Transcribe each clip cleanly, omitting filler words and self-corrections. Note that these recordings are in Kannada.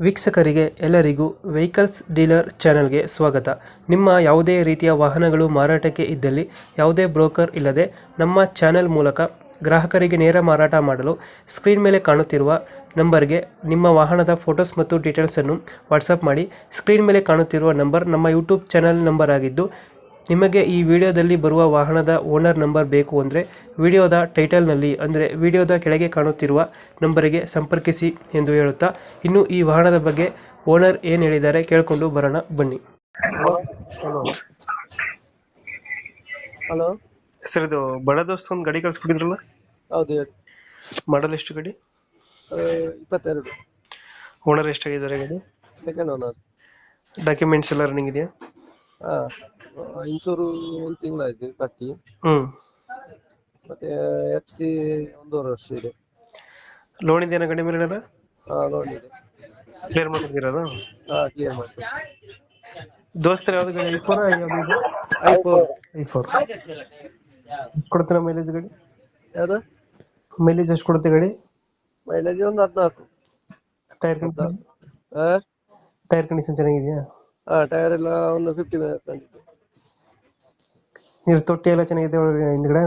ವೀಕ್ಷಕರಿಗೆ ಎಲ್ಲರಿಗೂ ವೆಹಿಕಲ್ಸ್ ಡೀಲರ್ ಚಾನೆಲ್ಗೆ ಸ್ವಾಗತ. ನಿಮ್ಮ ಯಾವುದೇ ರೀತಿಯ ವಾಹನಗಳು ಮಾರಾಟಕ್ಕೆ ಇದ್ದಲ್ಲಿ ಯಾವುದೇ ಬ್ರೋಕರ್ ಇಲ್ಲದೆ ನಮ್ಮ ಚಾನೆಲ್ ಮೂಲಕ ಗ್ರಾಹಕರಿಗೆ ನೇರ ಮಾರಾಟ ಮಾಡಲು ಸ್ಕ್ರೀನ್ ಮೇಲೆ ಕಾಣುತ್ತಿರುವ ನಂಬರ್ಗೆ ನಿಮ್ಮ ವಾಹನದ ಫೋಟೋಸ್ ಮತ್ತು ಡೀಟೇಲ್ಸನ್ನು ವಾಟ್ಸಪ್ ಮಾಡಿ. ಸ್ಕ್ರೀನ್ ಮೇಲೆ ಕಾಣುತ್ತಿರುವ ನಂಬರ್ ನಮ್ಮ ಯೂಟ್ಯೂಬ್ ಚಾನೆಲ್ ನಂಬರ್ ಆಗಿದ್ದು, ನಿಮಗೆ ಈ ವಿಡಿಯೋದಲ್ಲಿ ಬರುವ ವಾಹನದ ಓನರ್ ನಂಬರ್ ಬೇಕು ಅಂದರೆ ವಿಡಿಯೋದ ಟೈಟಲ್ನಲ್ಲಿ ಅಂದರೆ ವಿಡಿಯೋದ ಕೆಳಗೆ ಕಾಣುತ್ತಿರುವ ನಂಬರಿಗೆ ಸಂಪರ್ಕಿಸಿ ಎಂದು ಹೇಳುತ್ತಾ, ಇನ್ನು ಈ ವಾಹನದ ಬಗ್ಗೆ ಓನರ್ ಏನು ಹೇಳಿದ್ದಾರೆ ಕೇಳಿಕೊಂಡು ಬರೋಣ ಬನ್ನಿ. ಹಲೋ ಹಲೋ ಸರ್, ಇದು ಬಡ ದೋಸ್ತ ಒಂದು ಗಾಡಿ ಕಳ್ಸ್ಕೊಟ್ಟಿದ್ರಲ್ಲ, ಹೌದು ಹೇಳಿ. ಮಾಡಲ್ ಎಷ್ಟು ಗಾಡಿ? 22 ಓನರ್ ಎಷ್ಟಾಗಿದ್ದಾರೆ ಗಾಡಿ? Second owner. ಡಾಕ್ಯುಮೆಂಟ್ಸ್ ಎಲ್ಲ ರನ್ನಿಂಗ್ ಇದೆಯಾ? ಹಾ, ಇನ್ಶೂರು 1 ತಿಂಗಳಾಯ್ತು ಕಟ್ಟಿ. ಮತ್ತೆ FC 1.5 ವರ್ಷ ಇದೆ. ಲೋನ್ ಇದೆಯಾ ಗಾಡಿ ಮೇಲೆ? ಲೋನ್ ಇದೆ. ಕ್ಲಿಯರ್ ಮಾಡ್ತಿರೋದು? ಕ್ಲಿಯರ್ ಮಾಡ್ತೀವಿ. ದೋಸ್ತರ ಯಾವ್ದು ಗಾಡಿ? i4 ಕೊಡ್ತೀರಾ ಮೈಲೇಜ್ ಗಾಡಿ? ಯಾವ್ದು ಮೈಲೇಜ್ ಎಷ್ಟು ಕೊಡುತ್ತೆ ಗಾಡಿ? ಮೈಲೇಜ್ ಒಂದು 14. ಟೈರ್ ಕಂಡೀಷನ್ ಚೆನ್ನಾಗಿದೆಯಾ? ಟೈರ್ ಎಲ್ಲ ಒಂದು 50% ಇದೆ. ನೀರು ತೊಟ್ಟಿ ಎಲ್ಲ ಚೆನ್ನಾಗಿದೆ ಒಳಗಡೆ ಹಿಂದ್ಗಡೆ?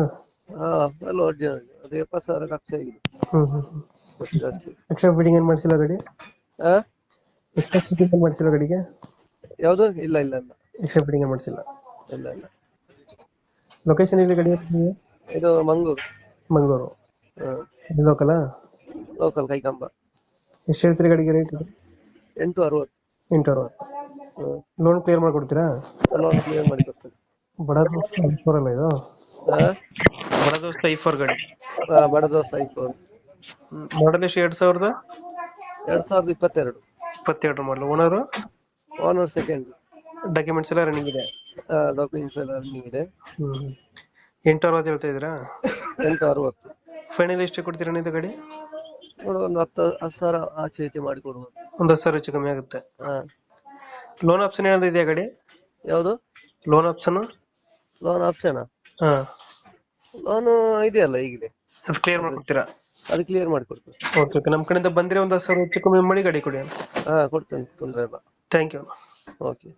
ಎಲ್ಲ ಒರಿಜಿನಲ್. ಅದು 70,000 ಖರ್ಚು ಆಗಿದೆ. ಜಾಸ್ತಿ. ಎಕ್ಸ್ಟ್ರಾ ಫಿಟ್ಟಿಂಗ್ ಏನು ಮಾಡಿಸಿಲ್ಲ ಗಾಡಿ? ಎಕ್ಸ್ಟ್ರಾ ಫಿಟ್ಟಿಂಗ್ ಮಾಡಿಸಿಲ್ಲ ಗಾಡಿಗೆ? ಯಾವ್ದು? ಇಲ್ಲ ಇಲ್ಲ ಇಲ್ಲ ಎಕ್ಸ್ಟ್ರಾ ಫಿಟ್ಟಿಂಗ್ ಮಾಡಿಸಿಲ್ಲ. ಇಲ್ಲ ಇಲ್ಲ. ಲೊಕೇಶನ್ ಇಲ್ಲಿ ಗಾಡಿ? ಇದು ಮಂಗಳೂರು. ಮಂಗಳೂರು ಲೋಕಲಾ? ಲೋಕಲ್ ಕೈಕಂಬ. ಎಷ್ಟು ಹೇಳ್ತೀರಿ ಗಾಡಿಗೆ ರೇಟ್? 860. 860. ಲೋನ್ ಕ್ಲಿಯರ್ ಮಾಡ್ಕೊಡ್ತೀರಾ? ಲೋನ್ ಕ್ಲಿಯರ್ ಮಾಡಿ ಕೊಡ್ತೇನೆ. ಬಡ ದೋಸ್ತ i4 ಅಲ್ಲ ಇದು? ಬಡ ದೋಸ್ತ i4 ಗಾಡಿ. ಬಡ ದೋಸ್ತ i4. ಮಾಡಲ್ ಎಷ್ಟು? 2022. 2022 ಮಾಡಲು. Owner second. ಡಾಕ್ಯುಮೆಂಟ್ಸ್ ಎಲ್ಲ ರನ್ನಿಂಗ್ ಇದೆ? ಡಾಕ್ಯುಮೆಂಟ್ಸ್ ಎಲ್ಲ ರನ್ನಿಂಗ್ ಇದೆ. 860 ಹೇಳ್ತಾ ಇದ್ದೀರಾ? 860. ಫೈನಲ್ ಎಷ್ಟು ಕೊಡ್ತೀರಾ ಇದು ಗಾಡಿ? ಒಂದು 10,000 ಆಚೆ ಈಚೆ ಮಾಡಿ ಕೊಡುವ. ಒಂದು 10,000 ಹೆಚ್ಚು ಕಮ್ಮಿ ಆಗುತ್ತೆ. ಲೋನ್ ಆಪ್ಷನ್ ಏನಾದ್ರು ಇದೆಯಾ ಗಾಡಿ? ಯಾವುದು loan option? Loan option? Loan ಇದೆಯಲ್ಲ ಈಗಿದೆ. ಅದು ಕ್ಲಿಯರ್ ಮಾಡ್ಕೊಡ್ತೀರಾ? ಅದು ಕ್ಲಿಯರ್ ಮಾಡಿ ಕೊಡ್ತೇನೆ. ಓಕೆ, ನಮ್ಮ ಕಡೆಯಿಂದ ಬಂದ್ರೆ ಒಂದು 10,000 ಹೆಚ್ಚು ಕಮ್ಮಿ ಮಾಡಿ ಗಾಡಿ ಕೊಡಿ. ಕೊಡ್ತೇನೆ, ತೊಂದರೆ ಇಲ್ಲ. Thank you. ಓಕೆ.